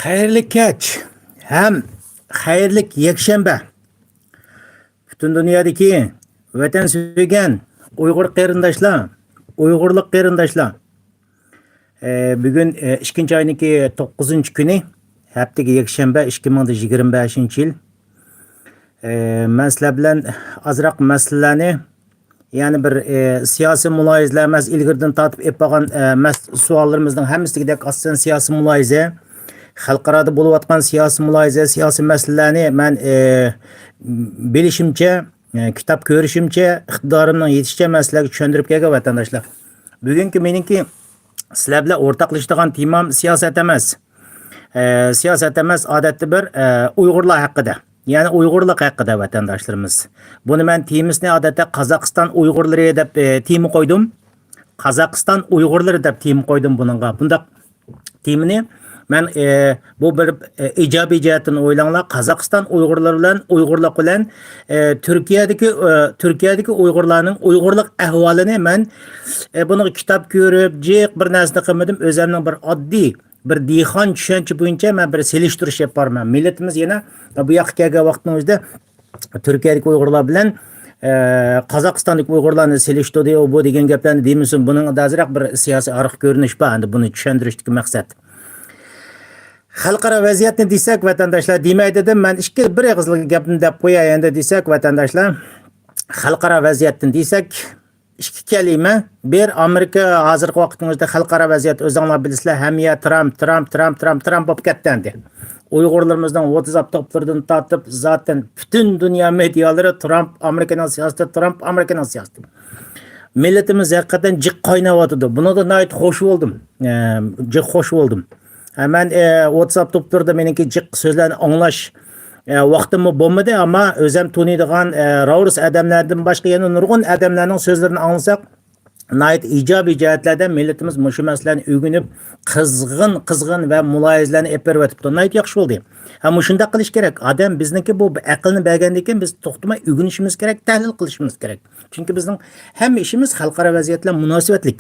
Hayırlı keç hem hayırlı yekşembe. Bütün dünyadaki vatan suygan Uygur qarindaşlar, Uygurluk qarindaşlar. Bugün 2. ayındaki 9. günü haftaga yekşembe 2025 yıl. Men sizlar bilan azroq masalalarni yani bir siyasi muloyizalar emas, ilgirdan tortib olib qolgan savollarimizning hammasigidek asosan siyasi muloyiza, xalqaroda bo'layotgan siyasi muloyiza, siyasi masalalarni men bilishimcha, kitob ko'rishimcha, iqtidorimning yetishicha masalaga tushuntirib kelgan vatandoshlar. Bugungi meningki sizlar bilan o'rtoqlashadigan temam siyosat emas. Siyosat emas, odatda bir Uyg'urlar haqida. Yani Uyg'urlik haqida vatandaşlarımız. Bunu men temisini odatda Qozog'iston Uyg'urlari deb temi qo'ydim. Qozog'iston Uyg'urlari deb temi qo'ydim buningga. Bunda temini men bu bir ijobiy jihatdan o'ylanglar. Qozog'iston Uyg'urlari bilan Uyg'urlik bilan Turkiyadagi Uyg'urlarning Uyg'urlik ahvolini men buni kitob ko'rib, jiq bir narsa qilmadim. O'zimning bir oddiy bir dehqon tushuncha bo'yicha men bir selishtirish yaparman. Millatimiz yana bu yoqqa kelgan vaqtning o'zida Turkiyadagi Uyg'urlar bilan Qozog'istondagi Uyg'urlarni selishtirdi bu degan gaplarni deymisin. Buning azroq bir siyosiy arq ko'rinish bor. Endi buni tushuntirishdagi maqsad. Xalqaro vaziyatni desak vatandoshlar demay dedim. Men bir og'izli gapni deb qo'yay endi desak vatandoshlar. Xalqaro vaziyatni desak ikki kalima. Bir Amerika hozirgi vaqtimizda xalqaro vaziyat o'zinglar bilasizlar, hamiya Trump bo'lib ketdi. Uyg'urlarimizdan WhatsApp to'plaridan tortib zaten butun dunyo medialari Amerikaning siyosati. Millatimiz haqiqatan jiq qaynayotdi. Bunidan nayt xush bo'ldim. Jiq xush bo'ldim. Men WhatsApp to'plarida meniki jiq so'zlarni anglash vaqtim bo'lmadi, ammo o'zim taniydigan Raurus odamlardan boshqa yana nurg'un odamlarning so'zlarini anglasak, nayt ijobiy jihatlardan millatimiz mushu masalalarni o'rganib, qizg'in va muloyizalarni olib beribdi. Nayt yaxshi bo'ldi. Ham shunday qilish kerak. Odam bizniki bu aqlni bergandan keyin biz to'xtamay o'rganishimiz kerak, tahlil qilishimiz kerak. Chunki bizning hamma ishimiz xalqaro vaziyat bilan munosabatlik.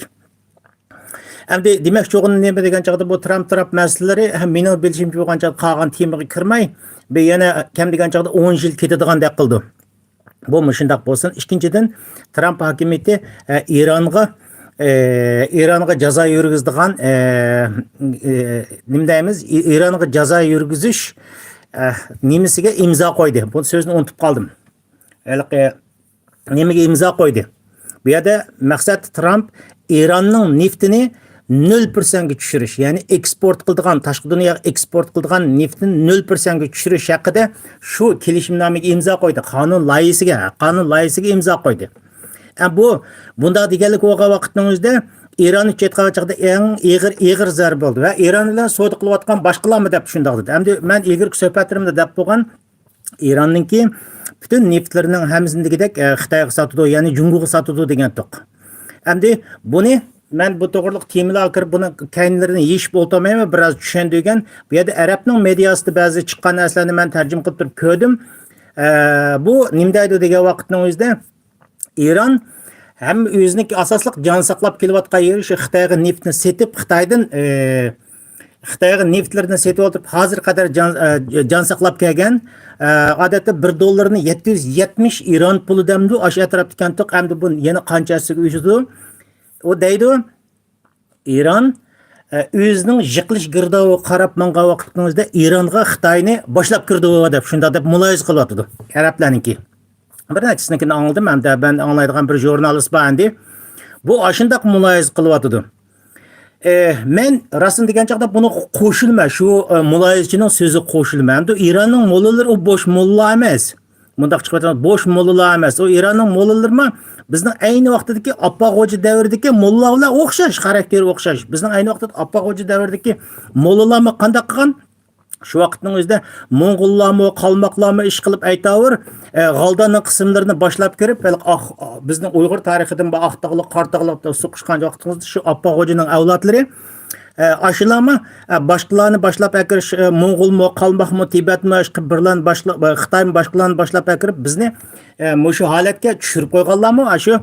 Endi demak cho'g'ini nima degan chog'da bu Trump masalalari ham meni bilishimcha bo'lgancha qolgan temaga kirmay, bu yana kam degan chog'da 10 yil ketadigandek qildi. Bu shundoq bo'lsin. Ikkinchidan Trump hokimiyati Ironga jazo yurgizdigan nima deymiz? Ironga jazo yurgizish nimasiga imzo qo'ydi. Bu so'zni unutib qoldim. Nimaga imzo qo'ydi? Bu yerda maqsad Trump Ironning neftini 0% ga tushirish, ya'ni eksport qiladigan, tashqi dunyoga eksport qiladigan neftni 0% ga tushirish haqida shu kelishimnomaga imzo qo'ydi. Qonun loyihasiga imzo qo'ydi. Bunda deganlik bo'lgan vaqtning o'zida Iron chetqavachida eng ig'ir zarba bo'ldi va Iron bilan savdo qilayotgan boshqalarmi deb shundoq dedi. Endi men ilgirki suhbatlarimda deb bo'lgan Ironningki butun neftlarining hammasindagidek Xitoyga sotadi, ya'ni Jungoga sotadi degan to'q. Endi buni men bu to'g'riliq temalarga kirib buni kaynlarini yeyishib o'ltirmayman, biroz tushundirgan. Bu yerda arabning mediasida ba'zi chiqqan narsalarni men tarjima qilib turib ko'rdim. Bu nima deydi degan vaqtning o'zida Iron ham o'zining asosliq jon saqlab kelayotgan yeri shu Xitoyga neftni setib, Xitoyga neftlarni setib o'tirib, hozir qadar jon saqlab kelgan. Odatda $1 770 Iron puli demdi, o'sha atrofda kantoq hamda bu yana qanchasiga uyushdi. O deydi, Iron o'zining yiqilish girdoviga qarab mangan vaqtimizda Ironga Xitoyni boshlab kirdi deb shunda deb muloyiza qilyotdi. Arablarningki. Bir nechasini angladim, hamda ben anglaydigan bir jurnalist bor endi. Bu ashundaq muloyiza qilyotdi. Men rasm degan chaqda buni qo'shilma, shu muloyizachining so'zi qo'shilma. Endi Ironning mo'llalari u bo'sh mo'llar emas. Bundaq chiqayotgan bo'sh mo'llar emas. O Ironning mo'llalari bizning ayni vaqtdagi Appag'o'ji davridagi mo'llarlar o'xshash, xarakteri o'xshash. Bizning ayni vaqtda Appag'o'ji davridagi mo'llarlar qanday qilgan? Shu vaqtning o'zida Mo'ng'ullarmi, qalmoqlarmi ish qilib aytavur, g'aldanning qismlarini boshlab kirib, bizning Uyg'ur tarixidan bu Aqtog'liq, Qartog'liq suqishgan vaqtimizda shu Appag'o'jining avlodlari aşılama başkalarını başlap akirish Mo'ng'ulmi, qalmoqmi, Tibetmi, birlan başlap Xitoymi başkalarını başlap akirib bizni shu holatga tushirib qo'yganlarmi? Shu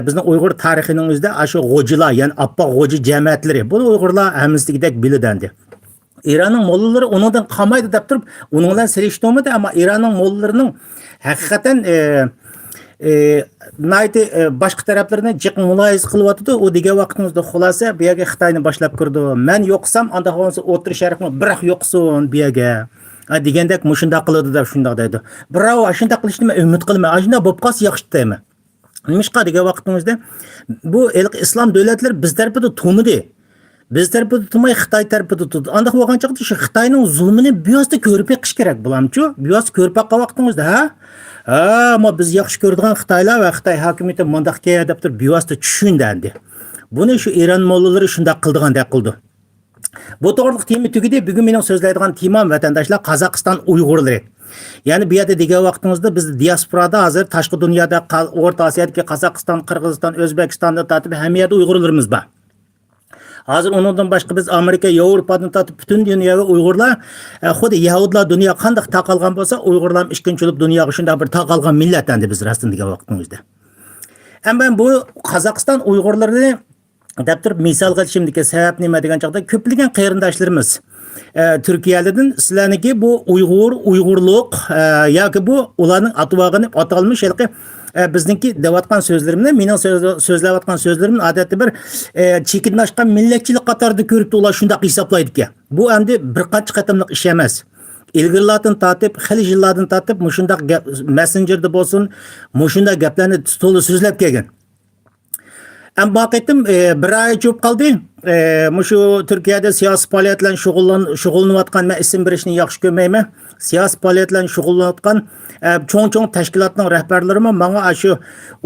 bizni Uyg'ur tarixining o'zida shu g'o'jilar, ya'ni Appaq g'o'ji jamiyatlari. Bu Uyg'urlar hammasidagidek biladi. İran'ın mollaları onundan qamaydı deb turib, onun bilan selishtirmadi, ammo İran'ın mollalarının haqiqatan boshqa taraflarni jiq muloyiz qilyotdi. U degan vaqtimizda xulosa bu yerga Xitoyni boshlab kirdi. Men yo'qsam, anda bo'lsa o'tir sharqni biroq yo'qsin bu yerga. Degandek mushunda qiladi deb shundoq deydi. Biroq shunday qilishni men umid qilmayman. Ashunda bo'lib qolsa yaxshi deyman. Nimishqa degan vaqtimizda bu islom davlatlari biz tarafida turmadi. Biz tarafida turmay Xitoy tarafida turdi. Anda bo'lgan chaqda shu Xitoyning zulmini bu yoqda ko'rib beqish kerak bo'lamchi? Bu yoqda ko'rib beqqan vaqtingizda, ammo biz yaxshi ko'radigan Xitoylar va Xitoy hokimiyati mundaq keladi deb turib bu yoqda tushundandi. Buni shu Iran mollalari shunday qildigandek qildi. Bu to'g'riliq tema tugidi. Bugun mening so'zlaydigan temam vatandoshlar Qozog'iston Uyg'urlari. Ya'ni bu yerda degan vaqtimizda biz diasporada hozir tashqi dunyoda O'rta Osiyodagi Qozog'iston, Qirg'iziston, O'zbekistonda tatib hamma yerda Uyg'urlarimiz bor. Hozir onundan başqa biz Amerika, Yevropadan tatib bütün dunyoga Uyg'urlar, xuddi Yahudlar dunyo qanday taqalgan bo'lsa, Uyg'urlar ikkinchi bo'lib dunyoga shunday bir taqalgan millat endi biz rastin degan vaqtimizda. Ham ben bu Qozog'iston Uyg'urlarini deb turib misol qilishimdagi sabab nima degan chaqda ko'plagan qarindoshlarimiz Turkiyadan sizlarniki bu Uyg'urluq yoki bu ularning atvog'ini atalmış bizniki devatgan sözlerimni, mening so'zlayotgan so'zlarim odatda bir chekinashgan millatchilik qatorida ko'rib ular shunday hisoblaydi ekan. Bu endi bir qancha qatimliq ish emas. Ilgirlardan tatib, xili yillardan tatib, mushundaq messengerda bo'lsin, mushundaq gaplarni to'la so'zlab kelgan. Am baqitim bir ay cho'p qoldi. Mushu Turkiyada siyosiy faoliyat bilan shug'ullanayotgan, men ism berishni yaxshi ko'rmayman. Siyosiy faoliyat bilan shug'ullanayotgan cho'ng tashkilotning rahbarlarimi menga shu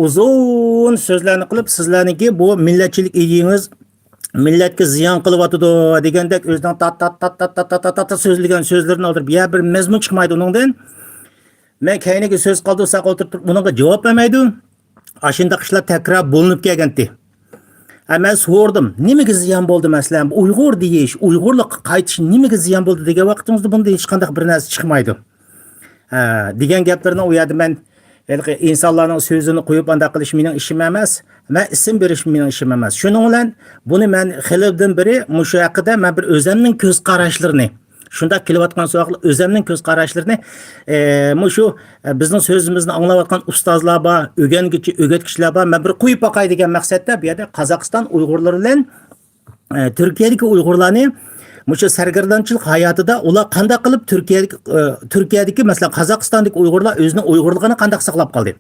uzun so'zlarni qilib, sizlarniki bu millatchilik ideyingiz millatga ziyon qilyotidi degandek o'zidan tat so'zlagan so'zlarni oldirib, ya bir mazmun chiqmaydi uningdan. Men keyingi so'z qoldirsak o'tirib bunga javob bermaydi. Ashundaq ishlar takror bo'linib kelgandi. Men so'rdim, nimaga ziyon bo'ldi masalan? Uyg'ur deyish, Uyg'urlik qaytish nimaga ziyon bo'ldi degan vaqtimizda bunda hech qanday bir narsa chiqmaydi. Degan gaplarni u yerda men insonlarning so'zini qo'yib anda qilish mening ishim emas, men ism berish mening ishim emas. Shuning bilan buni men xilibdan biri mushu haqida men bir o'zimning ko'z qarashlarini shunda kelayotgan so'zlar o'zimning ko'z qarashlarini mushu bizning so'zimizni anglayotgan ustozlar bor, o'rgatuvchilar bor, men bir qo'yib boqay degan maqsadda bu yerda Qozog'iston Uyg'urlari bilan Turkiyadagi Uyg'urlarni mushu sargardonchilik hayotida ular qanday qilib Turkiyadagi masalan Qozog'istondagi Uyg'urlar o'zining Uyg'urligini qanday saqlab qoldi?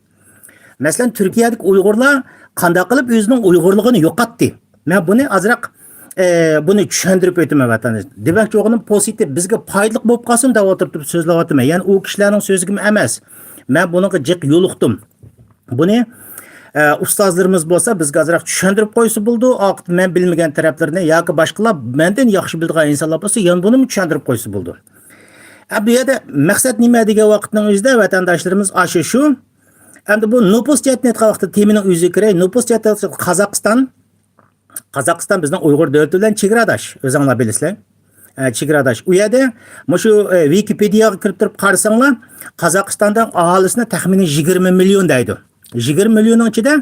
Masalan Turkiyadagi Uyg'urlar qanday qilib o'zining Uyg'urligini yo'qotdi? Men buni azroq buni tushuntirib o'taman vatandoshlar. Demakchi o'g'lim pozitiv bizga foydali bo'lib qolsin deb o'tirib so'zlayapman. Ya'ni u kishilarning so'ziga emas. Men buniga jiq yo'liqdim. Buni ustozlarimiz bo'lsa bizga azroq tushuntirib qo'ysa bo'ldi. Men bilmagan taraflarni yoki boshqalar mendan yaxshi biladigan insonlar bo'lsa, yana buni tushuntirib qo'ysa bo'ldi. Bu yerda maqsad nima degan vaqtning o'zida vatandoshlarimiz shu. Endi bu nupus jatniyat vaqtida temining o'zi kerak. Nupus jatniyat Qozog'iston bizning Uyg'ur davlati bilan chegaradosh. O'zinglar bilasizlar. Chegaradosh. U yerda shu Wikipediyaga kirib turib qarasanglar, Qozog'istondan aholisini taxminan 20 million deydi. 20 millionning ichida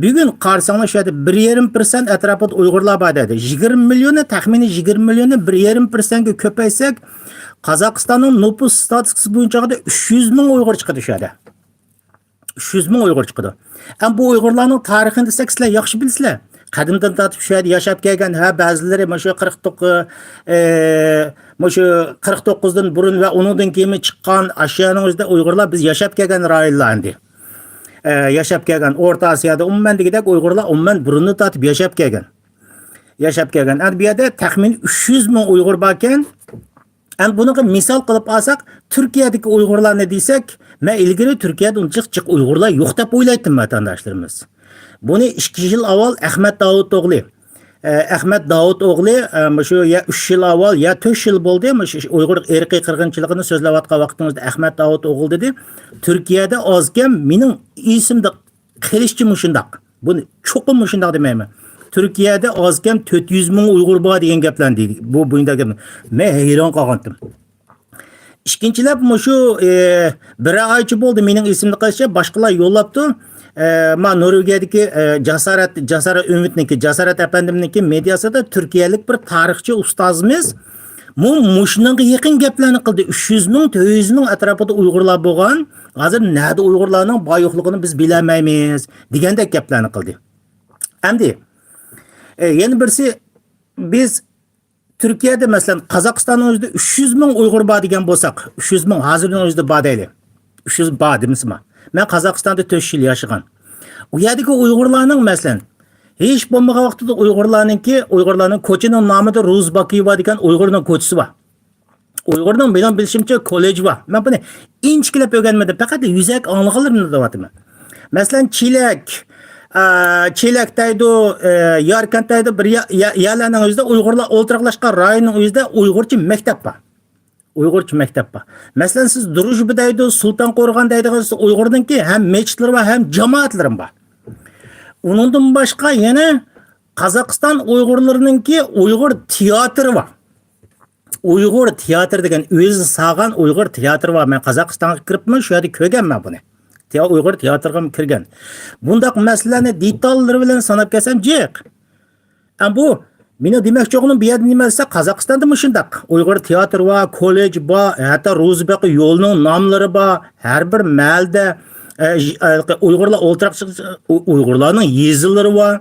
bugun qarasanglar shu yerda 1,5% atrofida Uyg'urlar bor deydi. 20 millionni taxminan 20 millionni 1,5% ga ko'paysak, Qozog'istonning nupus statistikasi bo'yicha 300 ming Uyg'ur chiqadi shu yerda. 300 ming Uyg'ur chiqadi. Ham bu Uyg'urlarning tarixini desak sizlar yaxshi bilasizlar. Qadimdan tatib shu yerda yashab kelgan, ba'zilari mana 49 dan burun va undan keyin chiqqan ashyoning o'zida Uyg'urlar biz yashab kelgan rayonlar endi. Yashab kelgan O'rta Osiyoda umuman degidek Uyg'urlar umuman burunni tatib yashab kelgan. Endi bu yerda taxmin 300 ming Uyg'ur bor ekan. Endi buni misol qilib olsak, Turkiyadagi Uyg'urlarni desak, men ilgari Turkiyada uncha Uyg'urlar yo'q deb o'ylaydim vatandoshlarimiz. Buni 2 yil avval Ahmet Davutoğlu shu ya 3 yil avval ya 4 yil bo'ldi, Uyg'ur irqiy qirg'inchiligini so'zlayotgan vaqtimizda Ahmet Davutoğlu dedi, Turkiyada ozgam mening esimda qilishchi mushundaq. Buni cho'qim mushundaq demayman. Turkiyada ozgam 400 ming Uyg'ur bor degan gaplarni deydi. Bu bundagi men hayron qolgandim. Ikkinchilab shu bir oycha bo'ldi mening esimni qilishcha boshqalar yo'llabdi. Ma Norvegiyadagi Jasorat Umidniki, Jasorat apandimniki mediasida turkiyalik bir tarixchi ustozimiz Muşunga yaqin gaplarni qildi. 300 ming, 400 ming atrofida Uyg'urlar bo'lgan. Hozir nada Uyg'urlarning boy yo'qligini biz bilmaymiz degandek gaplarni qildi. Endi yana birisi biz Türkiye'de mesela Kazakistan'ın özünde 300 ming Uyg'ur bor degan bo'lsak, 300 ming hozirning o'zida bor deylik. 300 bor deymizmi? Men Qozog'istonda 4 yil yashagan. U yerdagi Uyg'urlarning masalan hech bo'lmagan vaqtida Uyg'urlarning ko'chining nomida Ruzbakiyeva degan Uyg'urning ko'chisi bor. Uyg'urning bilan bilishimcha kollej bor. Men buni inchkilab o'rganmadim, faqat yuzak anglaganlarimni deyapman. Masalan Çelekdaydı, Yarkentdaydı bir yerlerinin özünde Uyg'urlar o'ltiraqlashgan rayonning o'zida Uyg'urcha maktab bor. Uyg'urcha maktab bor. Masalan siz Drujbadaydı, Sultonqo'rg'ondaydigan Uyg'urninki ham mechitlar va ham jamoatlar bor. Undan boshqa yana Qozog'iston Uyg'urlarininki Uyg'ur teatri bor. Uyg'ur teatri degan o'zi sog'an Uyg'ur teatri bor. Men Qozog'istonga kiribman, shu yerda ko'rganman buni. Uyg'ur teatriga kirgan. Bundaq masalalarni detallari bilan sanab kelsam jiq. Bu meni demoqchiligim bu yerda nima desa Qozog'istonda shundaq. Uyg'ur teatri va kollej bor, hatto Ro'zbaq yo'lining nomlari bor. Har bir mahalda Uyg'urlar Uyg'urlarning yezilari bor,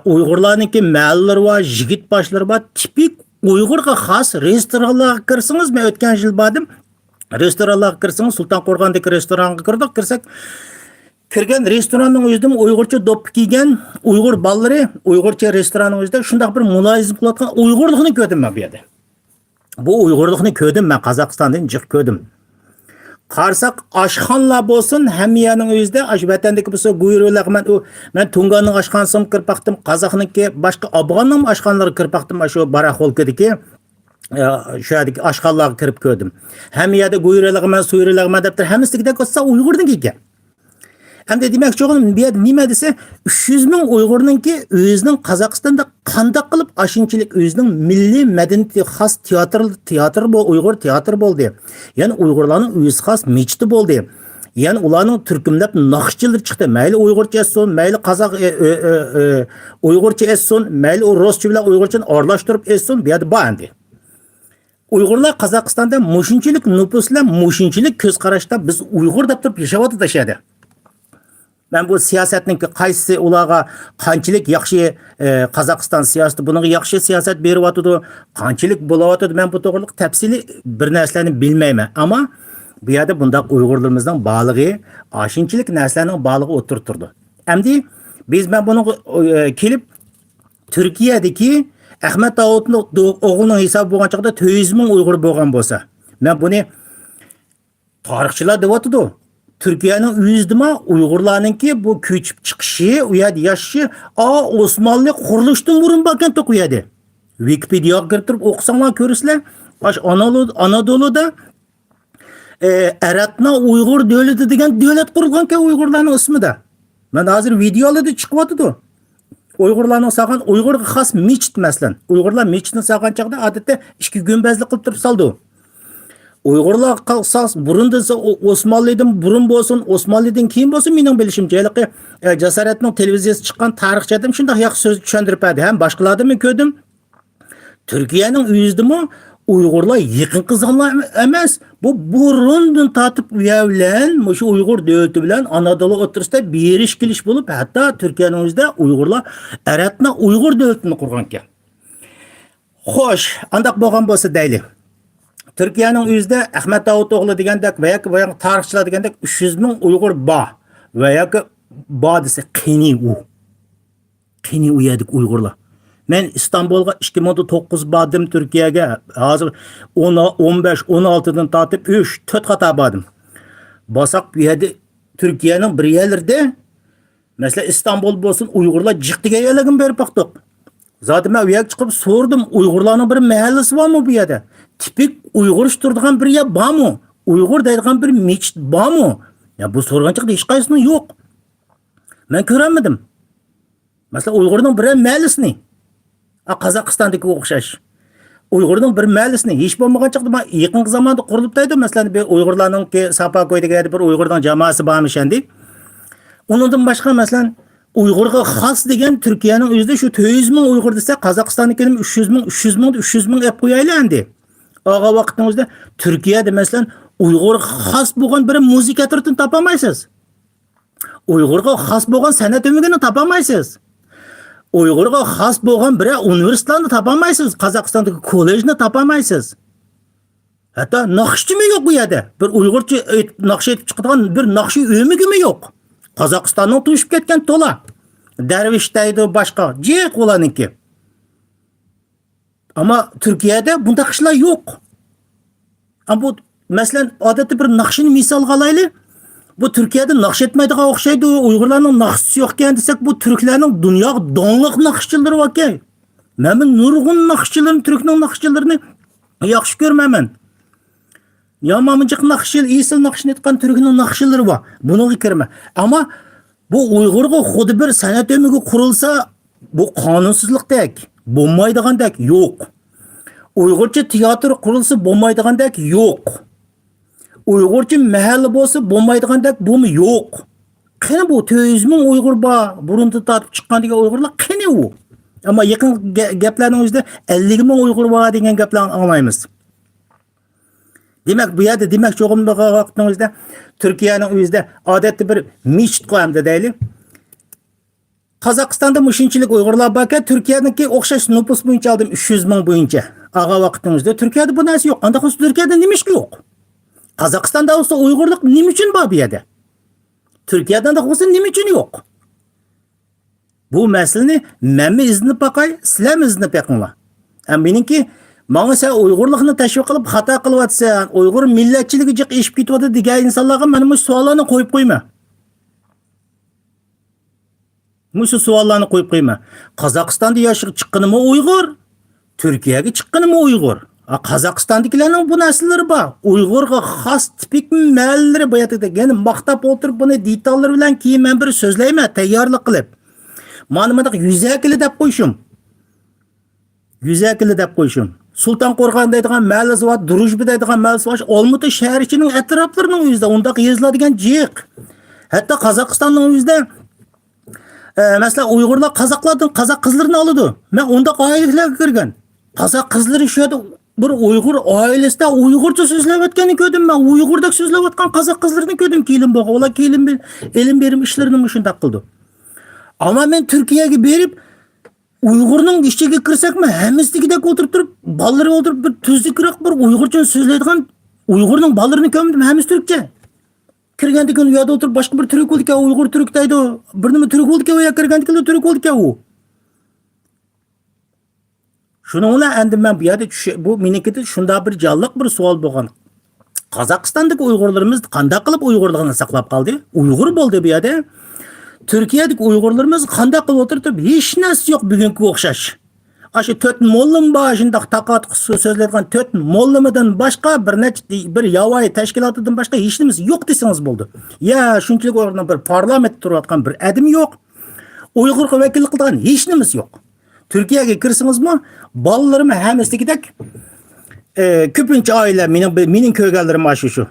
Uyg'urlarningki mahallari bor, yigit boshlari bor. Tipik Uyg'urga xos restoranlarga kirsangiz, men o'tgan yil bordim. Restoranlarga kirsangiz, Sultonqo'rg'ondagi restoranga kirsak, kirgan restoranning o'zida Uyg'urcha do'ppi kiygan Uyg'ur ballari, Uyg'urcha restoranning o'zida shunday bir muloyizm qilayotgan Uyg'urlikni ko'rdim men bu yerda. Bu Uyg'urlikni ko'rdim men Qozog'istondan jiq ko'rdim. Qarsak oshxonalar bo'lsin, hammaning o'zida ash vatandagi bo'lsa go'yroqlar men Tunganning oshxonasiga kirib baqdim, Qozoqniki boshqa Afg'onning oshxonalariga kirib baqdim, shu Baraxolkadagi şu yerdeki aşkallığa kirip gördüm. Hem yerde guyuralığıma, suyuralığıma deptir. Hem istikde koşsa Uygur'dun ki. Hem de demek çoğunun bir yerde nime dese 300 ming Uygur'nun ki özünün Kazakistan'da kandak kılıp aşınçılık özünün milli medeniyeti has tiyatr bol, Uygur tiyatr bol diye. Yani Uygurların özü has meçti bol diye. Yani ulanın türkümlep nakışçılar çıktı. Meyli Uygurca etsin, meyli Kazak Uygurca etsin, meyli Rusça bile Uygurca'nı arlaştırıp etsin bir yerde bağındı. Uyg'urlar Qozog'istonda mushunchilik nupuslar, mushunchilik ko'z qarashda biz Uyg'ur deb turib yashayotdi tashadi. Men bu siyosatning qaysi ularga qanchalik yaxshi Qozog'iston siyosati bunga yaxshi siyosat beryapti, qanchalik bo'layapti, men bu to'g'riliq tafsili bir narsalarni bilmayman. Ammo bu yerda bundaq Uyg'urlarimizning bog'lig'i, ashunchalik narsalarning bog'lig'i o'tirib turdi. Endi biz men buni kelib Turkiyadagi Ahmet Davud'un oğlunun hesabı bo'lgan chaqda 400 ming Uyg'ur bo'lgan bo'lsa, men buni tarixchilar deyapti. Turkiyaning o'zidimi Uyg'urlarningki bu ko'chib chiqishi, u yerda yashashi, Osmonli qurilishdan burun bo'lgan to'q u yerda. Wikipedia'ga kirib turib o'qisanglar ko'rsizlar, Anadolu'da Aratna Uyg'ur davlati degan davlat qurilgan-ku Uyg'urlarning ismida. Men hozir videolarda chiqyapti. Uyg'urlarning saqan Uyg'urga xos mechit masalan. Uyg'urlar mechitni saqan chaqda odatda ikki gumbazlik qilib turib saldi. Uyg'urlar qalsas burunda Osmonlidan burun bo'lsin, Osmonlidan keyin bo'lsin, mening bilishimcha, Jasoratning televiziyasi chiqqan tarixchidan shunday yaxshi so'z tushuntirib berdi. Ham boshqalardan men ko'rdim. Turkiyaning o'zidimi Uyg'urlar yaqinqi zamlar emas. Bu burundan tatib uyavlan, shu Uyg'ur davlati bilan Anadolu o'tirisida berish kelish bo'lib, hatto Turkiyaning o'zida Uyg'urlar Aratna Uyg'ur davlatini qurgan ekan. Xo'sh, andaq bo'lgan bo'lsa deylik. Turkiyaning o'zida Ahmet Davud o'g'li degandek va tarixchilar degandek 300 ming Uyg'ur bor. Va yoki bor desa qani u yerlik Uyg'urlar. Men İstanbulga 2009 bordim Turkiyaga. Hozir 15, 16dan tortib 3, 4 qator bordim. Bosak bu yerda Turkiyaning bir yerlarida mesela İstanbul bo'lsin Uyg'urlar jiqtiga yerlarga berib baqdiq. Zaten men u yerga chiqib so'rdim, Uyg'urlarning bir mahallasi bormi bu yerda? Tipik Uyg'ur turadigan bir yer bormi? Uyg'ur deydigan bir mechit bormi? Ya bu so'rganchiqda hech qaysini yo'q. Men ko'rmadim. Mesela Uyg'urning bir mahallasini Qozog'istondagi o'xshash. Uyg'urning bir mahallasini hech bo'lmagan chaqda yaqin zamonda qurilibdi. Masalan, Uyg'urlarning Sapakoydagi bir Uyg'urning jamoasi bormish endi. Undan boshqa masalan Uyg'urga xos degan Turkiyaning o'zida shu 400 ming Uyg'ur desa, Qozog'istonnikini 300 ming deb qo'yaylik endi. Ağa vaqtыңızda Türkiye'de mesela Uyg'ur xas bo'lgan bir muzika turini topamaysiz. Uyg'urga xas bo'lgan san'at o'migini topamaysiz. Uyg'urga xas bo'lgan bir universitetni topamaysiz. Qozog'istondagi kollejni topamaysiz. Hatto naqshchimi yo'q bu yerda. Bir Uyg'urcha naqsh etib chiqadigan bir naqshi o'migimi yo'q. Qozog'istonning tushib ketgan to'la. Darvish deydi boshqa. Jiq ularniki. Ama Türkiye'de bunda kışlar yok. Ama bu mesela adeti bir nakşini misal alaylı. Bu Türkiye'de nakş etmeydiğe okşaydı. Uygurların nakşısı yokken desek bu Türklerin dünya donluk nakşçıları var ki. Ben nurgun nakşçıların, Türk'ün nakşçılarını yakşı görmem. Yamamıncık nakşçıl, iyisil nakşını etken Türk'ün nakşçıları var. Bunu kirme. Ama bu Uygur'a xudu bir sanat ömüğü kurulsa bu kanunsuzluk dek. Bo'lmaydigandek yo'q. Uyg'urcha teatr qurilsa bo'lmaydigandek yo'q. Uyg'urcha mahalla bo'lsa bo'lmaydigandek bumi yo'q. Qani bu 400 ming Uyg'ur bor, burunni tortib chiqqan degan Uyg'urlar qani u? Ammo yaqin gaplarning o'zida 50 ming Uyg'ur bor degan gaplarni anglaymiz. Demak bu yerda demak cho'g'im vaqtning o'zida Turkiyaning o'zida odatda bir mechit qo'yamdi deylik. Qozog'istonda mushunchalik Uyg'urlar borki, Turkiyadagi o'xshash nüfus bo'yicha oldim 300 ming bo'yicha. Ağa vaqtingizda Turkiyada bu narsa yo'q. Unda xos Turkiyada nima ish yo'q? Qozog'istonda bo'lsa Uyg'urlik nima uchun bor bu yerda? Turkiyada bo'lsa nima uchun yo'q? Bu masalani men izni paqay, sizlar izni paqinglar. Meniki menga sen Uyg'urlikni tashviq qilib xato qilyapsan, Uyg'ur millatchiligi jiq eshib ketyapti degan insonlarga mana bu savollarni qo'yib qo'yma. Mushu savollarni qo'yib qo'yma. Qozog'istonda yashab chiqqanimi Uyg'ur, Turkiyaga chiqqanimi Uyg'ur. Qozog'istondagilarning bu narsalari bor. Uyg'urga xos tipik ma'lilari bu yerda. Yana maqtab o'tirib buni detallar bilan keyin men bir so'zlayman, tayyorlik qilib. Ma'lumotga yuzakili deb qo'yishim. Yuzakili deb qo'yishim. Sultonqo'rg'on deydigan mahallasi bor, Durujbi deydigan mahallasi bor. Olmuta shahar ichining atroflarining o'zida undaq yoziladigan jiq. Hatto Qozog'istonning o'zida mesela Uygurlar Kazaklardan Kazak kızlarını alıyordu. Ben onda ailelerine girgen. Kazak kızları şöyle bir Uygur ailesinde Uygurca sözlevetkenini gördüm ben. Uygur'da sözlevetken Kazak kızlarını gördüm. Kelin bağı. Ola kelin elim berim işlerini mışın takıldı. Ama ben Türkiye'ye berip Uygur'un işçiye girsek mi? Hemistiki de oturup balları oturup bir tüzlük kırak bir Uygurca sözleydiğen Uygur'un ballarını gömdüm. Hemis Türkçe. Kirganda kun uyada o'tirib boshqa bir turk bo'ldi-ku, Uyg'ur turk deydi. Bir nima turk bo'ldi-ku, u yoqqa kirganda kun turk bo'ldi-ku u. Shuni bilan endi men bu yerda bu menikida shunday bir jonliq bir savol bo'lgan. Qozog'istondagi Uyg'urlarimiz qanday qilib Uyg'urligini saqlab qoldi? Uyg'ur bo'ldi bu yerda. Turkiyadagi Uyg'urlarimiz qanday qilib o'tirib hech narsa yo'q bugunga o'xshash. Aşı 4 mollim başında taqat sözlerden 4 mollimidan başqa bir yavay təşkilatıdan başqa heç nimiz yo'q desiniz bo'ldi. Ya shunchalik o'rnida bir parlament turayotgan bir adim yo'q. Uyg'urga vakillik qilgan hech nimiz yo'q. Turkiyaga kirsingizmi, bolalarim hammasigidek ko'pincha oila mening ko'rganlarim shu.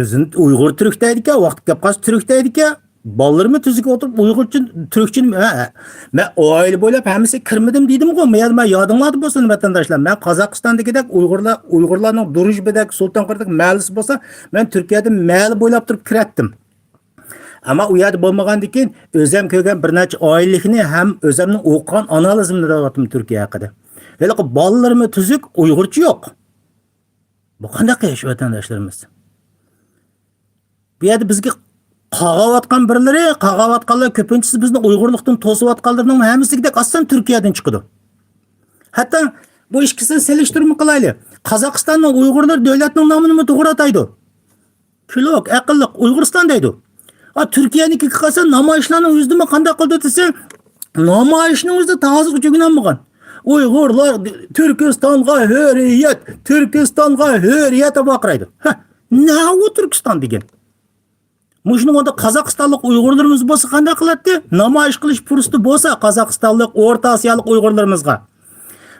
O'zini Uyg'ur turk deydi-ku, vaqt gapqas turk deydi-ku. Ballarımı tüzüge oturup Uygurçun, Türkçün, ben o aile boylayıp hemisi kırmadım dedim ki, ben yadımladım olsun vatandaşlar. Ben Kazakistan'daki Uygurlarının Durujbi'deki Sultanqo'rdaki mahallesi olsa, ben Türkiye'de mahalle boylap durup kirettim. Ama o yerde bo'lmagandan özüm ko'rgan bir necha oylikni ham özümning o'qigan analizimni da'vatim Türkiye haqida. Lekin ballarımı tüzük Uygurcha yo'q. Bu qanday qiyish vatandaşlarımız? Bu yerda bizga qag'avatgan birlari, qag'avatganlar ko'pinchisi bizni Uyg'urlikdan to'siyotganlarning hammasigidek aslan Turkiyadan chiqdi. Hatto bu ikkisini selishtirib qilaylik. Qozog'istonning Uyg'urlar davlatining nomini to'g'ri ataydi. Kulok, aqlliq Uyg'uriston deydi. Turkiyaniki qilsa namoyishlarning o'zida qanday qildi desa, namoyishning o'zida ta'zir jugunanmagan. Uyg'urlar Turkistonga hurriyat deb baqiraydi. Ne o Turkiston degan? Muşunun onda Qozog'istonlik Uyg'urlarimiz bo'lsa qanday qiladi? Namoyish qilish fursati bo'lsa Qozog'istonlik, O'rta Osiyolik Uyg'urlarimizga.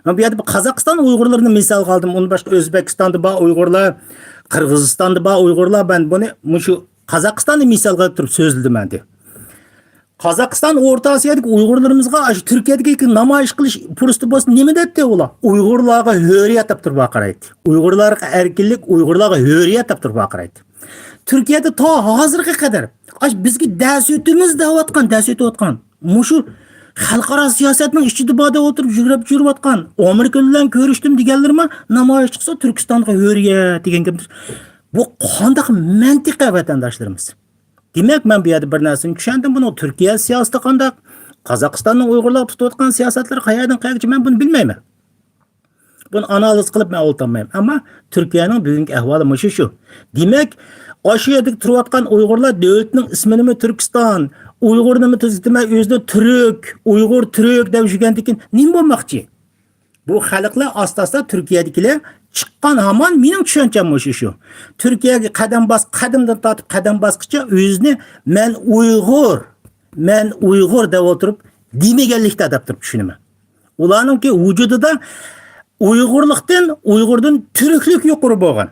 Men bu yerda Qozog'iston Uyg'urlarini misol qildim. Uni boshqa O'zbekistonda bor Uyg'urlar, Qirg'izistonda bor Uyg'urlar, ben buni mushu Qozog'istonni misol qilib turib so'zladim endi. Qozog'iston O'rta Osiyodagi Uyg'urlarimizga Turkiyadagi namoyish qilish fursati bo'lsa nima dedi ular? Uyg'urlarga hurriyat deb turib qaraydi. Uyg'urlarga erkinlik, Uyg'urlarga hurriyat deb turib qaraydi. Turkiyada to hozirga qadar bizga dasayotgan mushu xalqaro siyosatning ichida boda o'tirib yurib Amerika bilan ko'rishdim deganlarmi namoyish qilsa Turkistonga hurriyat degan gap. Bu qanday mantiqa vatandoshlarimiz? Demek ben bir yerda bir narsani tushundim. Buni Turkiya siyosati qanday, Qozog'istonning Uyg'urlar tutayotgan siyosatlari qayerdan qayergacha men buni bilmayman. Buni analiz qilib men olmayman. Ammo Turkiyaning bugungi ahvoli mana shu. Demak, o'sha yerda turayotgan Uyg'urlar davlatining ismini Turkiston, Uyg'urni tuzitma o'zida Turk, Uyg'ur Turk deb yurgandikin nima bo'lmoqchi? Bu xalqlar asta-asta Turkiyadagilar chiqqan hamon mening tushuncham shu. Turkiyaga qadamdan tortib qadam bosqicha o'zini men Uyg'ur deb o'tirib demaganlikda deb turib tushunaman. Ularningki vujudida Uyg'urdan turklik yuqori bo'lgan.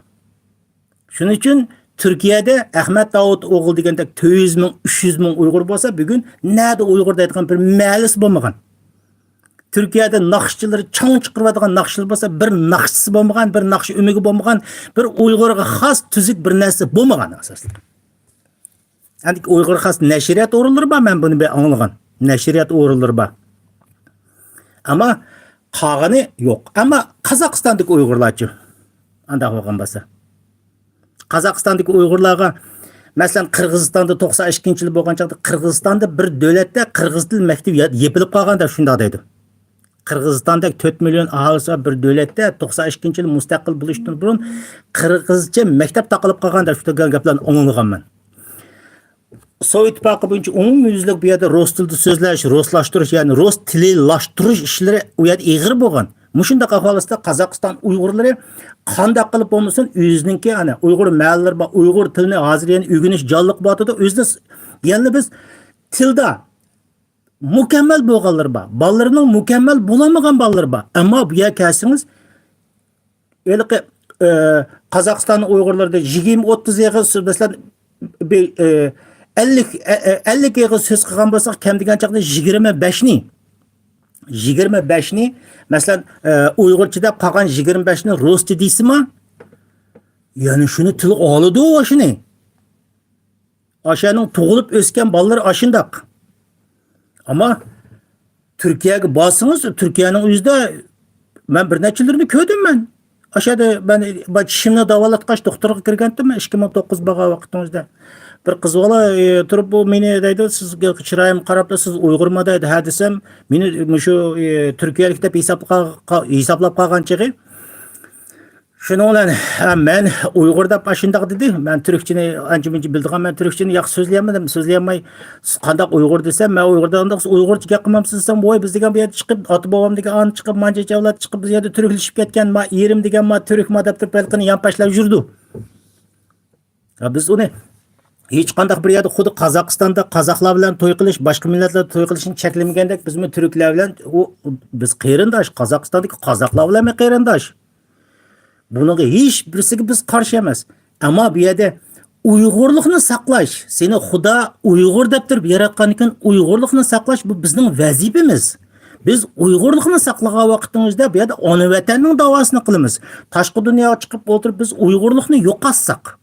Shuning uchun Turkiyada Ahmad Davud o'g'il degandek 200 ming, 300 ming Uyg'ur bo'lsa, bugun nada Uyg'ur deydigan bir mahalis bo'lmagan. Türkiye'de nakşçıları çan çıkırvadıgan nakşçılar bolsa bir nakşçısı bolmagan, bir nakşçı ümügi bolmagan, bir Uygur'a xas tüzük bir narsa bolmagan asaslı. Yani Uygur'a xas neşriyat o'rinlari bor, men buni bir anlagan. Neşriyat o'rinlari bor. Ama qag'ini yo'q. Ama Qozog'istondagi Uyg'urlarchi anda bo'lgan bo'lsa. Qozog'istondagi Uyg'urlarga masalan Qirg'izistonda 92-yil bo'lgan chaqda Qirg'izistonda bir davlatda qirg'iz til maktabi yepilib qolganda shunday deydi. Qirg'izistonda 4 million aholisi bir davlatda 92-yil mustaqil bo'lishdan burun qirg'izcha maktab taqilib qolganda shu degan gaplarni anglaganman. Sovet ittifoqi bo'yicha umumyuzlik bu yerda rus tilida so'zlash, ruslashtirish, ya'ni rus tililashtirish ishlari u yerda ig'ir bo'lgan. Mushundaq ahvolisida Qozog'iston Uyg'urlari qanday qilib bo'lmasin o'zininki ana Uyg'ur mahallalari bor, Uyg'ur tilini hozir yana o'rganish jonliq bo'tida o'zida yana biz tilda mukammal bo'lganlar bor. Bolalarning mukammal bo'lmagan bolalar bor. Ammo bu yerga kelsangiz eliqi Qozog'iston Uyg'urlarida 20-30 yig'iz masalan 50 yig'iz so'z qilgan bo'lsak, kam degan chaqda 25 ni masalan Uyg'urchada qolgan 25 ni ruscha deysizmi? Ya'ni shuni til oladi u shuni. O'shaning tug'ilib o'sgan bolalar ashundaq. Ama Türkiye'ye basınız, Türkiye'nin o'zida ben bir neçilerini ko'rdim ben. Aşağıda ben çişimni davalatqaç doktorga kirgandim 2009 baga vaqtimizda. Bir qiz bola turib bu meni deydi, sizga chiroyim qarab siz Uyg'urma deydi. Ha desam, meni shu Turkiyalik deb hisoblab qolgan chig'i. Şunu bilan men Uyg'ur deb ashundaq dedi. Men turkchani ancha-muncha bildigan, men turkchani yaxshi so'zlayolmay qandaq Uyg'ur desam, men Uyg'urdan Uyg'urcha gap qilmamsiz desam, voy biz degan bu yerda chiqib, ota bobom degan an chiqib, mancha avlod chiqib biz yerda turklashib ketgan, ma erim degan ma turkma deb turib balqini yampashlab yurdi. Biz uni hech qanday bir yerda xuddi Qozog'istonda qozoqlar bilan to'y qilish, boshqa millatlar to'y qilishni cheklamagandek, bizmi turklar bilan biz qarindosh, Qozog'istondagi qozoqlar bilan qarindosh. Bunun hiç birisi biz karşı emas. Ama bir yerde Uyg'urlikni saqlash, seni Xudo Uyg'ur deb turib yaratgan ekan, Uyg'urlikni saqlash bu bizning vazifamiz. Biz Uyg'urlikni saqlagan vaqtimizda bu yerda ona vatanning davosini qilamiz. Tashqi dunyoga chiqib o'tirib biz Uyg'urlikni yo'qotsak.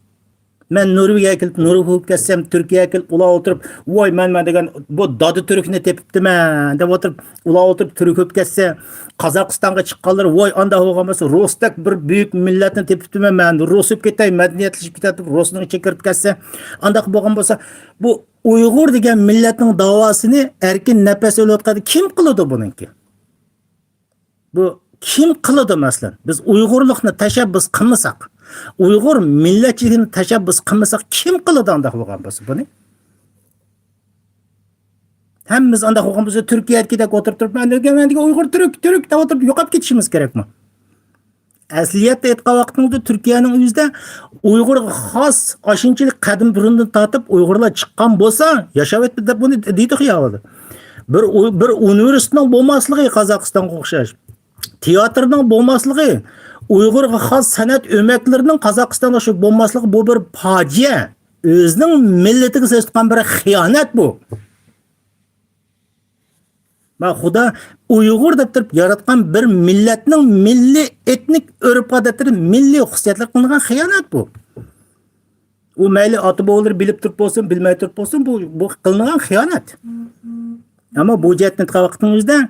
Men Norvegiyaga kelib, Norvegiyaga kelsam, Turkiyaga kelib ular o'tirib, voy men degan bu dodi turkni tepibdiman deb o'tirib, ular o'tirib turk olib kelsa, Qozog'istonga chiqqanlar, voy anda bo'lgan bo'lsa, Rusdak bir buyuk millatni tepibdiman, men Rus olib ketay, madaniyatlashib ketib, Rusning ichiga kirib kelsa, anda bo'lgan bo'lsa, bu Uyg'ur degan millatning davosini erkin nafas olayotganda kim qiladi buningki? Bu kim qiladi masalan? Biz Uyg'urlikni tashabbus qilmasak, Uyg'ur millatchiligini tashabbus qilmasak kim qiladi anda bo'lgan bo'lsa buni? Hammamiz anda bo'lgan bo'lsa Turkiyadagidek o'tirib turib, men degan Uyg'ur turk deb o'tirib yo'qolib ketishimiz kerakmi? Asliyatda aytgan vaqtimizda Turkiyaning o'zida Uyg'urga xos oshinchilik qadim burundan tortib Uyg'urlar chiqqan bo'lsa, yashab etdi deb buni deydi xiyolida. Bir universitetning bo'lmasligi Qozog'istonga o'xshash. Teatrning bo'lmasligi, Uyg'urga xos san'at o'maklarining Qozog'istonda shu bo'lmasligi bu bir fojia. O'zining millatiga so'zlagan bir xiyonat bu. Ma Xudo Uyg'ur deb turib yaratgan bir millatning milliy etnik urf-odatlari, milliy xususiyatlar qilgan xiyonat bu. U mayli ota-bobolar bilib turib bo'lsin, bilmay turib bo'lsin, bu qilingan xiyonat. Ammo bu jihatni vaqtingizda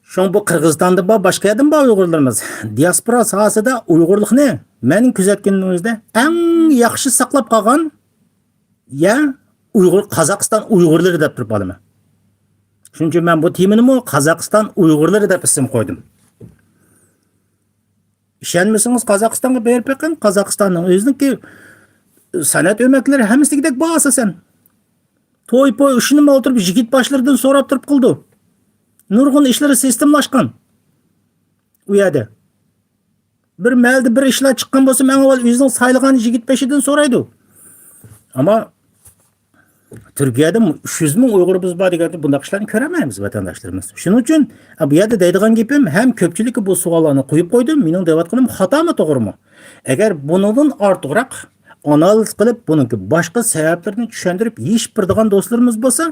şu bu Qirg'izistonda bor, boshqa yerdan bor Uyg'urlarimiz. Diaspora sohasida Uyg'urlikni mening kuzatganimizda eng yaxshi saqlab qolgan ya Uyg'ur Qozog'iston Uyg'urlari deb turib olaman. Shuning uchun men bu teminimi Qozog'iston Uyg'urlari deb ism qo'ydim. İşenmisiniz Qozog'istonga berib beqin, Qozog'istonning o'ziniki san'at o'maklari hammasigidek bor asosan. To'y-po'y ishini o'tirib yigit boshlardan so'rab turib qildi. Nurg'un ishlari sistemlashgan. U yerda. Bir malda bir ishlar chiqqan bo'lsa, men avval o'zining saylagan yigit peshidan so'raydi. Ammo Türkiye'de 300 ming Uyg'urimiz bor deganda bunday ishlarni ko'ramaymiz vatandoshlarimiz. Shuning uchun bu yerda deydigan gapim ham ko'pchilik bu savollarni qo'yib qo'ydim. Mening deyotganim xatomi, to'g'rimi? Agar bundan ortiqroq analiz qilib, buningki boshqa sabablarini tushuntirib yeyishib birdigan do'stlarimiz bo'lsa,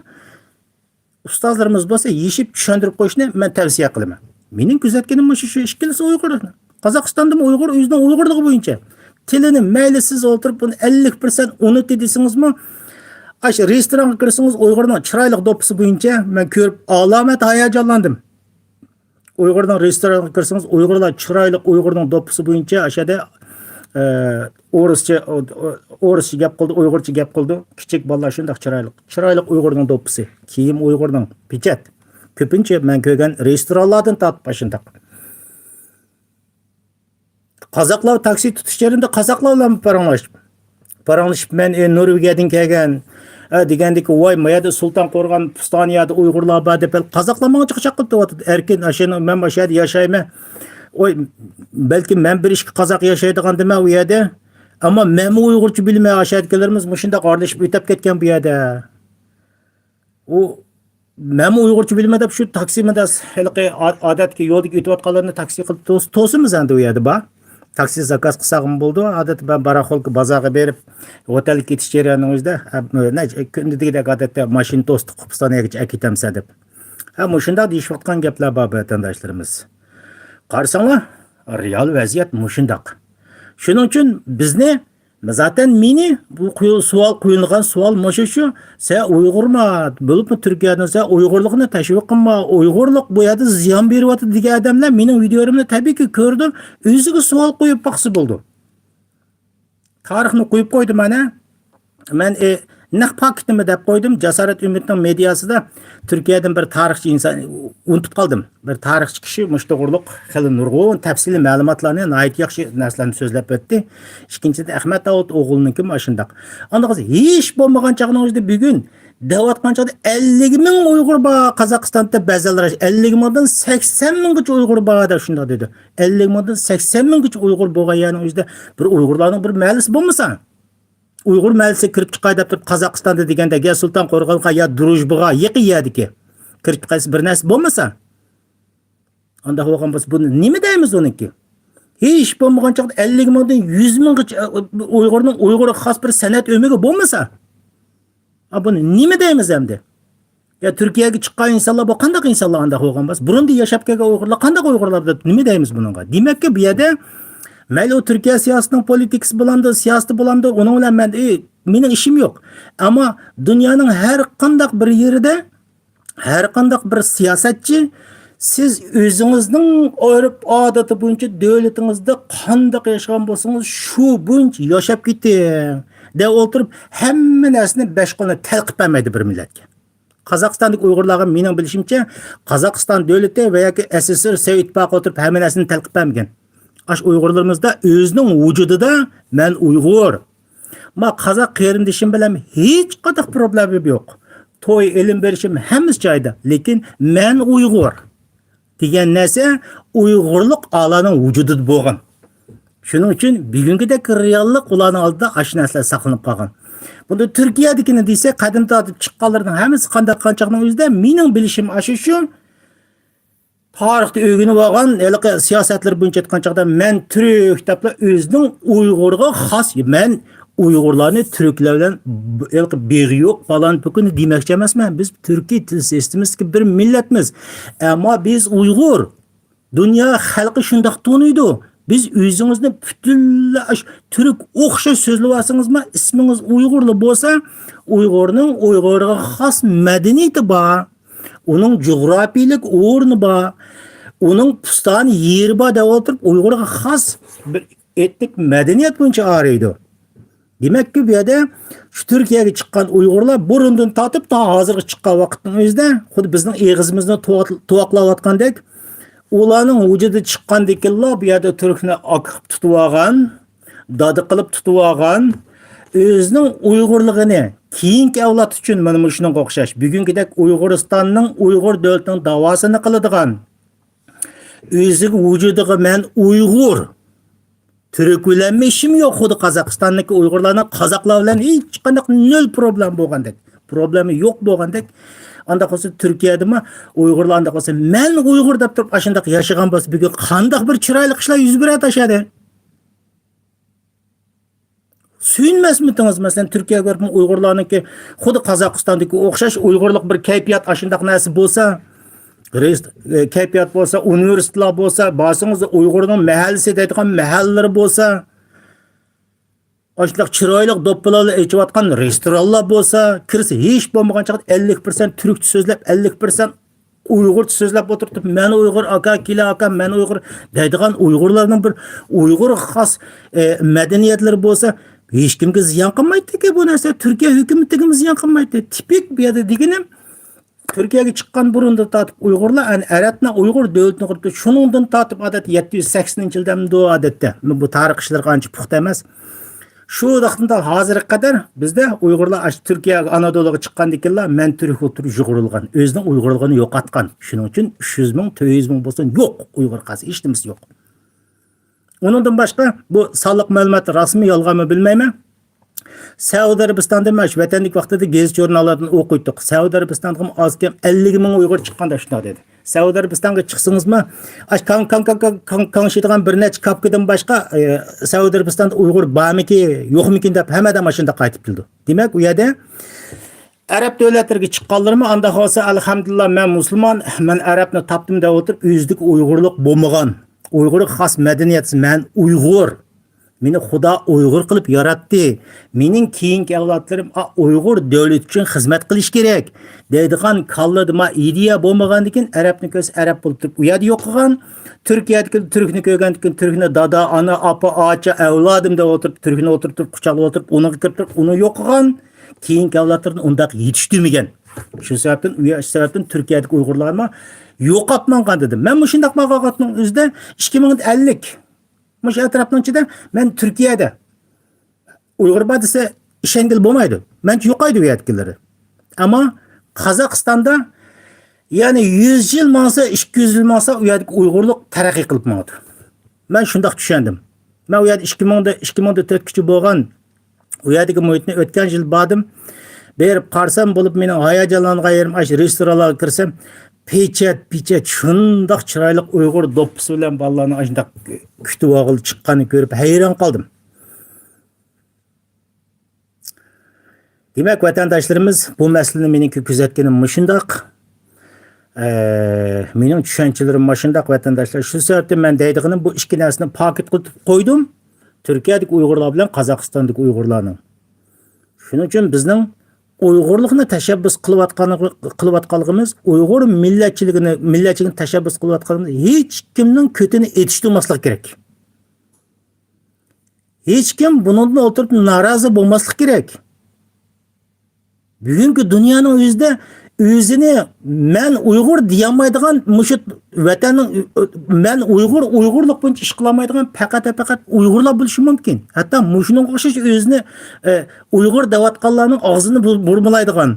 ustozlarimiz bo'lsa, yeyishib tushuntirib qo'yishni men tavsiya qilaman. Mening kuzatganim shu ikkilisi Uyg'urlar. Qozog'istonda Uyg'ur o'zining Uyg'urligi bo'yicha tilini mayli siz o'tirib buni 50% unutdi desingizmi, aş restoranga kirsangiz Uyg'urning chiroyli do'ppisi bo'yicha men ko'rib alomat hayajonlandim. Uyg'urning restoranga kirsangiz Uyg'urlar chiroyli Uyg'urning do'ppisi bo'yicha ashada o'rischa gap qildi, Uyg'urcha gap qildi. Kichik bolalar shunday chiroyli Uyg'urning do'ppisi. Kiyim Uyg'urning pichat. Ko'pincha men ko'rgan restoranlardan tatib shunday. Qozoqlar taksi tutish yerida qozoqlar bilan paranglashib men Norvegiyadan kelgan degandek voy mayada Sulton Qo'rg'on Pistoniyada Uyg'urlar bor deb qozoqlar menga chiqib qildi. Erkin ashani men bu yerda yashayman. Oy balki men bir ishki qozoq yashaydigan dema u yerda. Ammo men Uyg'urcha bilmay yashayotganlarimiz shunda qarlashib o'tib ketgan bu yerda. U men Uyg'urcha bilmay deb shu taksimida haliqi odatga yo'ldagi o'tayotganlarni taksi qilib to'simiz endi u yerda bor. Taksi zakaz qilsag'im bo'ldi. Odatda ben baraxolga bozorga berib, otelga ketish jarayonida o'zida kundagidek odatda mashina to'sdi Qopistoniyaga akitamsa deb. Ham shunda deyishayotgan gaplar bor vatandoshlarimiz. Qarasanglar, real vaziyat shundoq. Shuning uchun bizni zaten meni bu savol qo'yilgan savol shu, sen Uyg'urma, bo'libmi Turkiyadan sen Uyg'urlikni tashviq qilma, Uyg'urlik bu yerda ziyon beryapti degan odamlar mening videolarimni tabiiyki ko'rdi, o'ziga savol qo'yib baqsi bo'ldi. Tarixni qo'yib qo'ydim mana. Men naq paketimi deb qo'ydim. Jasorat Umidning mediasida Turkiyadan bir tarixchi inson unutib qoldim. Bir tarixchi kishi mushto'g'irlik xili nurg'un tafsiliy ma'lumotlarni nihoyat yaxshi narsalarni so'zlab o'tdi. Ikkinchidan Ahmad Davud o'g'lininki shundoq. Unda hech bo'lmagan chaqning o'zida bugun deyotgan chaqda 50 ming Uyg'ur bor Qozog'istonda ba'zilar 50 mingdan 80 minggacha Uyg'ur bor deb shunday dedi. 50 mingdan 80 minggacha Uyg'ur bo'lgan o'zida bir Uyg'urlarning bir ma'lisi bo'lmasa Uyg'ur məlisi kirib chiqay deb turib Qozog'istonda deganda ya Sulton Qo'rg'onga ya Drujbaga yaqin yerdiki kirib chiqaysiz bir narsa bo'lmasa unda bo'lgan bo'lsa buni nima deymiz uniki? Hech bo'lmagan chaqda 50 mingdan 100 minggacha Uyg'urga xos bir san'at o'migi bo'lmasa buni nima deymiz endi? Ya Turkiyaga chiqqan insonlar bu qanday insonlar unda bo'lgan bo'lsa Burundi yashab kelgan Uyg'urlar qanday Uyg'urlar deb nima deymiz bunga? Demakki bu yerda mayli Türkiye siyasetining politikasi bo'landi, siyosati bo'landi, uning bilan mening ishim yo'q. Ammo dunyoning har qanday bir yerida, har qanday bir siyosatchi siz o'zingizning urf-odati bo'yicha davlatingizda qanday yashagan bo'lsangiz, shu bo'yicha yashab keting deb o'tirib, hamma narsani besh qo'lni talqib bermaydi bir millatga. Qozog'istonlik Uyg'urlarga mening bilishimcha, Qozog'iston davlati va yoki SSR Sovet ittifoqi o'tirib hamma narsani talqib bermagan. Aş Uyg'urlarimizda o'zining vujudida men Uyg'ur. Ma qozoq qarindishim bilan hech qanday problemim yo'q. To'y ilm berishim hammasi joyida, lekin men Uyg'ur degan narsa Uyg'urlik olaning vujudida bo'lgan. Shuning uchun bugungidek reallik ularning oldida ash narsalar saqlanib qolgan. Bunda Turkiyadagini desa, qadim tatib chiqqanlarning hammasi qanday qanchaqning o'zida mening bilishim shu tarixda o'rganib olgan siyosatlar bo'yicha aytgan chaqda men Türk kitoblar o'zining Uyg'urga xos, men Uyg'urlarni Türkler bilan begi yo'q falan bukun demoqchi emasman. Biz Turkiy til sistemasiga bir millatmiz. Ammo biz Uyg'ur dünya xalqi shundoq to'niydi. Biz o'zingizni butunlay Türk o'xshash so'zlayapsizmi? Ismingiz Uyg'urli bo'lsa, Uyg'urning Uyg'urga xos madaniyati bor. Uning coğrafiyalik o'rni bor. Uning pustan yeri bor deb o'tirib, Uyg'urga xos bir etnik madaniyat bo'yicha araydi. Demek ki bu yerda şu Türkiye'ye çıkan Uyg'urlar burundan tatib ta hozirga chiqqan vaqtning o'zida xuddi bizning eg'izimizni tuvaqlayotgandek ularning vujudi chiqqandekinlar bu yerda Türkni oqib tutib olgan, dodi qilib tutib olgan, o'zining Uyg'urligini keyingi avlod uchun mana shunga o'xshash bugungidek Uyg'uristonning Uyg'ur davlatining davosini qiladigan o'ziga vujudiga men Uyg'ur Türk bilen işim yok. Xuddi Qozog'istondagi Uyg'urlarning qozoqlar bilan hech qanday nol problem bo'lgandek. Problemi yo'q bo'lgandek. Anda qolsa Turkiyadami Uyg'urlar anda qolsa men Uyg'ur deb turib ashundaq yashagan bo'lsa bugun qanday bir chiroyli ishlar yuz beradi ashadi. Suyunmasmidingiz masalan Turkiyaga borib Uyg'urlarniki xuddi Qozog'istondagi o'xshash Uyg'urlik bir kayfiyat ashundaq narsa bo'lsa kayfiyat bo'lsa, universitetlar bo'lsa, basınız Uyg'urning mahallasi deydigan mahallalar bo'lsa, ashunday chiroyli do'ppilarni echayotgan restoranlar bo'lsa, kirsa hech bo'lmagan chaqat 50% turkcha so'zlab, 50% Uyg'urcha so'zlab o'tirib, men Uyg'ur aka, kila aka, men Uyg'ur deydigan Uyg'urlarning bir Uyg'ur xos madaniyatlari bo'lsa, hech kimga ziyon qilmaydi-ku bu narsa. Turkiya hukumatiga ziyon qilmaydi. Tipik bu yerda deganim Türkiye'ye çıkan burundan tatip Uygurlar, yani Eretna Uygur devletini kurdu. Şunundan tatip adet 780 yıldan bu adette. Bu tarih işleri kançı puxta emas. Şu vaxtında hazırlık kadar bizde Uygurlar Türkiye Anadolu'ya çıkan dikillar men Türk oturup jugurulgan. Özünün Uygurluğunu yok atkan. Şunun için 300 bin, 200 bin bolsun yok Uygur qası. Hiç demesi yok. Onundan başka bu sağlık malumatı rasmi yalgan mı bilmeyme. Saudi Arabistan'da maş vatanlik vaqtida gez jurnallardan o'qiydik. Saudi Arabistan'da az kam 50 ming Uyg'ur chiqqanda shunday dedi. Saudi Arabistan'ga chiqsingizmi, kanşidigan bir necha kapkadan boshqa Saudi Arabistan'da Uyg'ur bormiki, yo'qmikin deb hammadan shunda qaytib keldi. Demak, u yerda Arab davlatlariga chiqqanlarmi anda bo'lsa alhamdulillah men musulmon, men Arabni topdim deb o'tirib, o'zlik Uyg'urlik bo'lmagan. Uyg'ur xos madaniyat, men Uyg'ur Meni Xudo Uyg'ur qilib yaratdi. Mening keyingi avlodlarim Uyg'ur davlat uchun xizmat qilish kerak deydigan kalladima ideya bo'lmagandan Arabni ko'z Arab bo'lib turib, u yerda yo'qolgan. Turkiyadagi Turkni ko'rgandan Turkni dada, ana, apa, acha, avlodim deb o'tirib, Turkni o'tirib, quchoqlab o'tirib, uni kirib, uni yo'qolgan. Keyingi avlodlarni undaq yetishtirmagan. Shu sababdan Turkiyadagi Uyg'urlarni yo'qotmagan dedim. Men shunday maqolatning o'zida 2050 Muş etrafının içinde ben Türkiye'de Uygur badisi işengil bo'lmaydi. Bence yo'qaydi bu yetkilileri. Ama Kazakistan'da yani 100 yıl masa 200 yıl masa u yerdagi Uyg'urlik taraqqiy qilib maqdi. Ben shundoq tushundim. Men u yerda 2004 bo'lgan u yerdagi muhitni o'tgan yil bordim. Berib qarsam bo'lib meni hayajonlangan yerim ash restoranlarga kirsam Pechet şundoq chiroyli Uyg'ur do'ppisi bilan bolalarni ashundoq kutib olib chiqqanini ko'rib hayron qoldim. Demak, vatandaşlarımız bu masalani meniki kuzatganim shundoq. Mening tushunchalarim shundoq vatandaşlar. Shu sababdan men deydiganim bu ikki narsani paket qilib qo'ydim. Turkiyadagi Uyg'urlar bilan Qozog'istondagi Uyg'urlarning. Shuning uchun bizning Uyg'urlikni tashabbus qilayotganligimiz, Uyg'ur millatchiligini tashabbus qilayotganimiz hech kimning ko'tini etishtirmaslik kerak. Hech kim bundan o'tirib norozi bo'lmaslik kerak. Bugungi dunyoning o'zida o'zini men Uyg'ur deyolmaydigan mushu vatanning men Uyg'urlik bo'yicha ish qilmaydigan faqat Uyg'urlar bo'lishi mumkin. Hatto mushuning o'xshash o'zini Uyg'ur deyotganlarning og'zini burmalaydigan,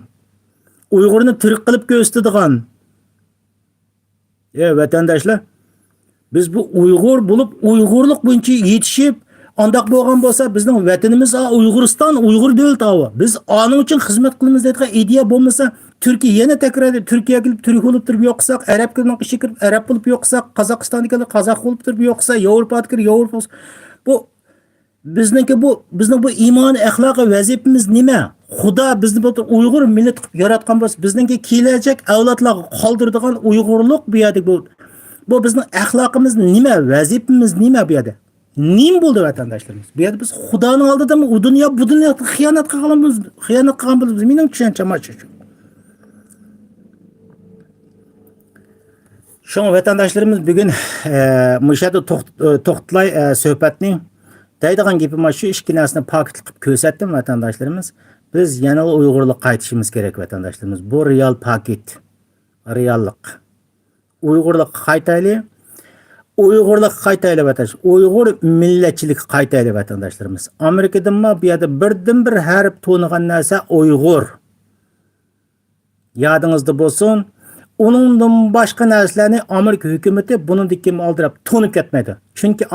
Uyg'urni turk qilib ko'rsatadigan. Vatandaşlar, biz bu Uyg'ur bo'lib Uyg'urlik bo'yicha yetishib Andaq bo'lgan bo'lsa, bizning vatanimiz Uyg'uriston, Uyg'ur davlati. Biz onun uchun xizmat qilamiz deydigan ideya bo'lmasa, Turkiya yana takrorlaydi, Turkiyaga kelib turk bo'lib turib yo'qsak, Arab kelib ishga kirib Arab bo'lib yo'qsak, Qozog'istonga kelib qozoq bo'lib turib yo'qsa, Yevropaga kirib Yevropa. Bu Bizning bu iymon, axloqiy vazifamiz nima? Xudo bizni bu Uyg'ur millat qilib yaratgan bo'lsa, bizningki kelajak avlodlarga qoldiradigan Uyg'urlik bu yerda bu bizning axloqimiz nima, vazifamiz nima bu yerda? Nim bo'ldi vatandaşlarımız? Bu yerda biz Xudoning oldida u dunyo bu dunyoga xiyonat qilgan bo'lib, mening tushuncham shu. Şoň vatandaşlarımız bugün müşahede to'xtalay söhbetning deydigan gapim shu ikki narsani paket qilib ko'rsatdim vatandaşlarımız. Biz yana Uyg'urlik qaytishimiz kerak vatandaşlarımız. Bu real paket. Reallik. Uyg'urlik qaytayli. Uyg'urlik qaytayli vatandaş. Uyg'ur millatchilik qaytayli vatandaşlarımız. Amerikadan bu yerda birdan-bir harf to'nigan narsa Uyg'ur. Yadingizda bo'lsin. Onundan başka narsalarni Amerika hükümeti bunun dikkatini aldırıp tonuk etmedi. Çünkü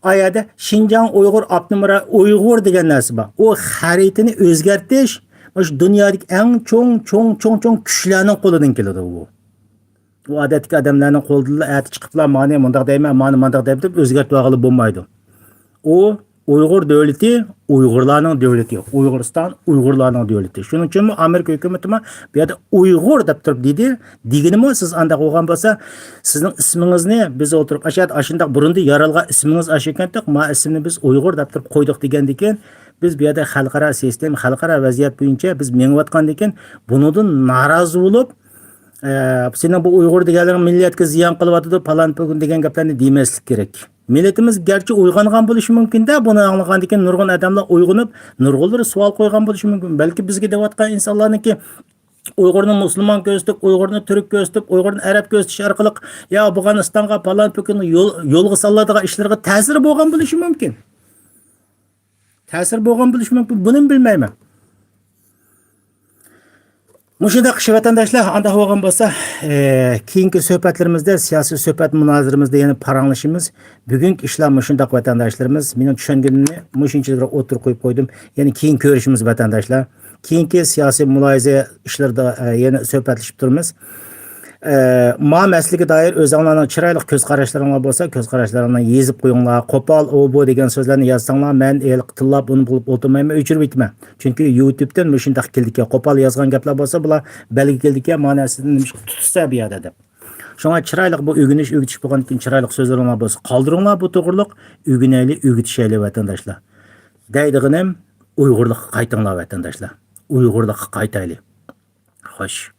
ayada Şinjan Uygur Abnumara Uygur degan narsa var. O haritini özgertish şu dünyadaki en çoğun güçlerinin qo'lidan keladi bu. Bu odatdagi odamlarning qo'lida ati chiqiblar, mani mundaq deyman, mani mundaq deb o'zgartib olg'ili bo'lmaydi. O Uyghur devleti, Uyg'urlarning devleti. Uyg'uriston, Uyg'urlarning devleti. Shuning uchun Amerika hukumati bu yerda Uyg'ur deb turib dedi. Deganimi siz anda qo'ygan bo'lsa, sizning ismingizni biz o'tirib ashundaq burunda yaralgan ismingiz ashakantaq, ma ismini biz Uyg'ur deb turib qo'ydik degandan keyin biz bu yerda xalqaro sistem, xalqaro vaziyat bo'yicha biz mengayotgandan keyin bundan norozi bo'lib, senin bu Uyg'ur deganlaring millatga ziyon qilyapti, falan bugun degan gaplarni demaslik kerak. Milletimiz gerçi uyg'ongan bo'lishi mumkin-da, buni anglagandan keyin nurg'un odamlar uyg'onib, nurg'unlar savol qo'ygan bo'lishi mumkin. Balki bizga deyotgan insonlarniki Uyg'urni musulmon ko'rsatib, Uyg'urni turk ko'rsatib, Uyg'urni arab ko'rsatish orqali ya Afg'onistonga falan bugun yo'lga soladigan ishlarga ta'sir bo'lgan bo'lishi mumkin. Ta'sir bo'lgan bo'lishi mumkin. Buni bilmayman. Muşunda kışı vatandaşlar anda hoğan bolsa keyinki söhbetlerimizde siyasi söhbet münazırımızda yani paranlaşımız bugünkü işler muşunda vatandaşlarımız benim düşündüğümü muşunçalara otur koyup koydum. Yani keyin görüşümüz vatandaşlar. Keyinki siyasi mülayize işlerde yani söhbetleşip durumuz. Ma mesleğe dair özünlerinin çıraylık göz qarashlarınlar bolsa göz qarashlarını yezip koyunlar. Kopal o bu degan sözlerini yazsanlar men el tillab bunu bulup oturmayman, öçürüp bitme. Çünkü YouTube'dan müşundaq keldik ya kopal yazgan gaplar bolsa bular belgi keldik ya manasini tutsa bir yerda deb. Şoňa çıraylık bu ögütiş bolgan keyin çıraylık sözlerini bolsa qaldırыңlar bu to'g'riliq ögüneyli ögütişeli vatandaşlar. Deydiğinim Uyg'urlik qaytыңlar vatandaşlar. Uyg'urlik qaytayli. Xoş.